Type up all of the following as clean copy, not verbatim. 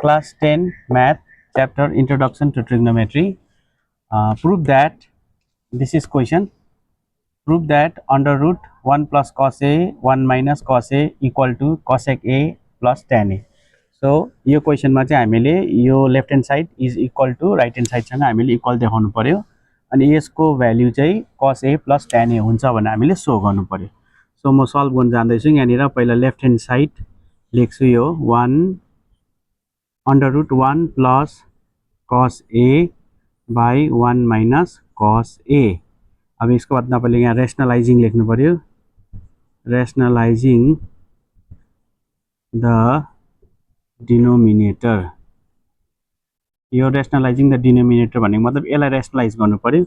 Class 10 Math Chapter Introduction to Trigonometry. Prove that, this is question, prove that under root 1 plus cos A 1 minus cos A equal to cosec A plus tan A. So यो क्वेशनमा चाहिँ हामीले यो left hand side is equal to right hand साइडसँग हामीले equal देखाउनु पर्यो अनि यसको भ्याल्यु चाहिँ cos A plus tan A हुन्छ भनेर हामीले सो गर्नु पर्यो। सो म सल्भ गर्न जाँदैछु। यहाँनिर पहिला लेफ्ट ह्यान्ड साइड लेख्छु यो 1 under root 1 plus cos A by 1 minus cos A। अब इसको बाद तपाईले यहाँ रेशनलाइजिङ लेख्नु पर्यो, रेशनलाइजिङ द डिनोमिनेटर। यो रेशनलाइजिङ द डिनोमिनेटर भनेको मतलब यसलाई रेशनलाइज गर्नु पर्यो।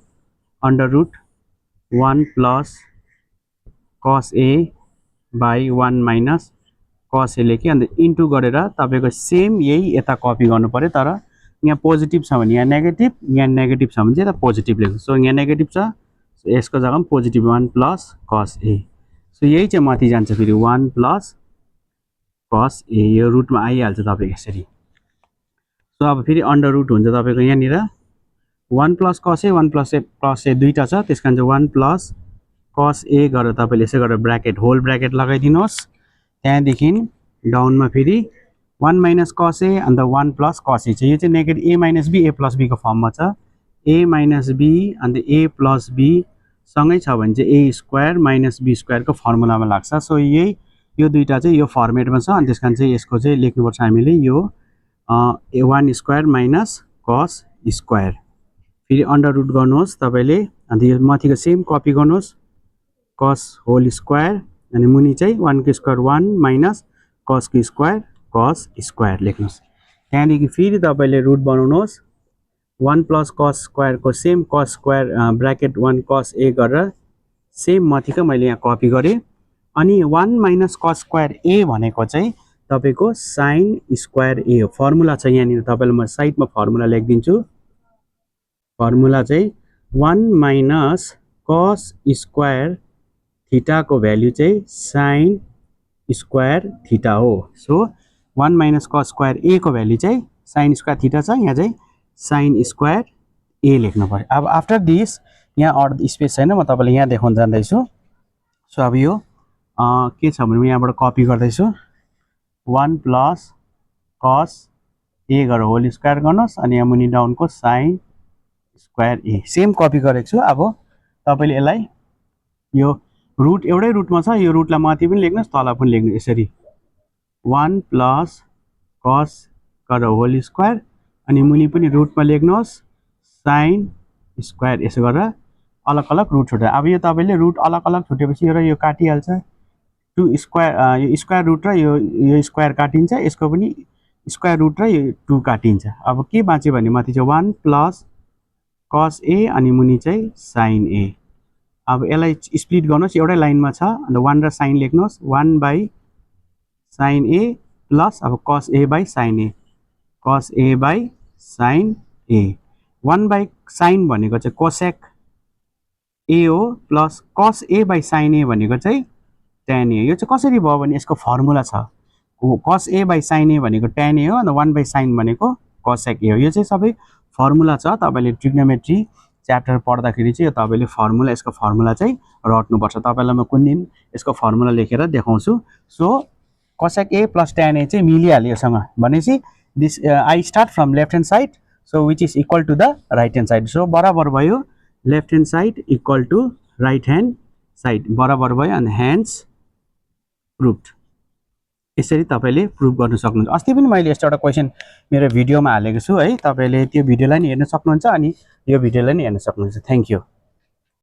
Under root 1 plus cos A by 1 minus cos A लेखेँ अन्त इन्टु गरेर तपाईको सेम यही यता कपी गर्नु पर्यो। तर यहाँ पोजिटिभ छ भने यहाँ नेगेटिभ, यहाँ नेगेटिभ छ भने चाहिँ यता पोजिटिभ लेख्नु। सो यहाँ नेगेटिभ छ, सो यसको जग्गामा positive 1 plus cos A। So यही चाहिँ माथि जान्छ फेरि 1 प्लस cos A, यो रुटमा आइहाल्छ तपाईको यसरी। सो अब फेरि अन्डर रुट हुन्छ तपाईको यहाँनिर 1 plus cos A 1 plus A दुईटा छ, त्यसकारण चाहिँ 1 प्लस cos A गरेर तपाईले यसै गरेर ब्र्याकेट होल ब्र्याकेट लगाइदिनुहोस्। त्यहाँदेखि डाउनमा फेरि 1 माइनस cos A अन्त 1 प्लस cos A छ। यो चाहिँ negative A minus B A plus B को फर्ममा छ। A माइनस B अन्त A प्लस B सँगै छ भने चाहिँ A square minus B square को फर्मुलामा लाग्छ। सो यही यो दुईटा चाहिँ यो फर्मेटमा छ अनि त्यसकारण चाहिँ यसको चाहिँ लेख्नुपर्छ हामीले यो 1 स्क्वायर माइनस cos स्क्वायर। फेरि अन्डर रुट गर्नुहोस् तपाईले अन्त यो माथिको सेम कपी गर्नुहोस् cos होल स्क्वायर अनि मुनि चाहिँ 1 को स्क्वायर 1 माइनस cos को स्क्वायर cos स्क्वायर लेख्नुहोस्। त्यहाँदेखि फेरि तपाईले रुट बनाउनुहोस् 1 प्लस cos स्क्वायर को same cos square bracket 1 cos A गरेर सेम माथिको मैले यहाँ कपी गरेँ अनि 1 माइनस cos स्क्वायर A भनेको चाहिँ तपाईको sin स्क्वायर A हो। फर्मुला छ यहाँनिर तपाईलाई म साइडमा फर्मुला लेखिदिन्छु। फर्मुला चाहिँ 1 माइनस cos स्क्वायर थीटा को भ्यालु चाहिँ sin स्क्वायर थीटा हो। So 1 minus cos square A को भ्यालु चाहिँ sin स्क्वायर थीटा छ, यहाँ चाहिँ sin स्क्वायर A लेख्नु पर्यो। अब आफ्टर दिस यहाँ अड स्पेस छैन, म तपाईलाई यहाँ देखाउन जाँदैछु। सो अब यो के छ भने म यहाँबाट कपी गर्दैछु 1 प्लस cos A गरेर होल स्क्वायर गर्नुहोस् अनि यहाँ मुनि डाउनको sin square A same copy गरेको छु। अब तपाईले यसलाई यो रुट एउटै रुटमा छ, यो रुटलाई माथि पनि लेख्नुहोस् तल पनि लेख्नु यसरी 1 प्लस cos गरेर होल स्क्वायर अनि मुनि पनि रुटमा लेख्नुहोस् sin स्क्वायर यसो गरेर अलग अलग रुट छुट्यायो। अब यो तपाईले रुट अलग अलग छुट्याएपछि यो काटिहाल्छ 2 स्क्वायर, यो स्क्वायर रुट र यो स्क्वायर काटिन्छ, यसको पनि स्क्वायर रुट र यो 2 काटिन्छ। अब के बाँच्यो भने माथि चाहिँ 1 प्लस cos A अनि मुनि चाहिँ sin A। अब यसलाई स्प्लिट गर्नुहोस्, एउटै लाइनमा छ अन्त 1 र sin लेख्नुहोस् 1 बाई sin A प्लस अब cos A by sin A, cos A by sin A। 1 by sin भनेको चाहिँ cosec A हो plus cos A by sin A भनेको चाहिँ tan A। यो चाहिँ कसरी भयो भने यसको फर्मुला छ, cos A by sin A भनेको tan A हो अन्त 1 बाई sin भनेको cosec A हो। यो चाहिँ सबै फर्मुला छ, तपाईले ट्रिग्नोमेट्री च्याप्टर पढ्दाखेरि चाहिँ यो तपाईले फर्मुला यसको फर्मुला चाहिँ रट्नुपर्छ। तपाईलाई म कुन दिन यसको फर्मुला लेखेर देखाउँछु। So cosec A plus tan A चाहिँ मिलिहाल्यो योसँग भनेपछि this I start from left hand side so which is equal to the right hand side. So बराबर भयो left hand side equal to right hand side बराबर भयो अनि hands प्रुभड। यसरी तपाईले प्रुभ गर्न सक्नुहुन्छ। अस्ति पनि मैले यस्तो एउटा क्वेशन मेरो भिडियोमा हालेको छु है, तपाईले त्यो भिडियोलाई नि हेर्न सक्नुहुन्छ अनि यो भिडियोलाई नि हेर्न सक्नुहुन्छ। Thank you.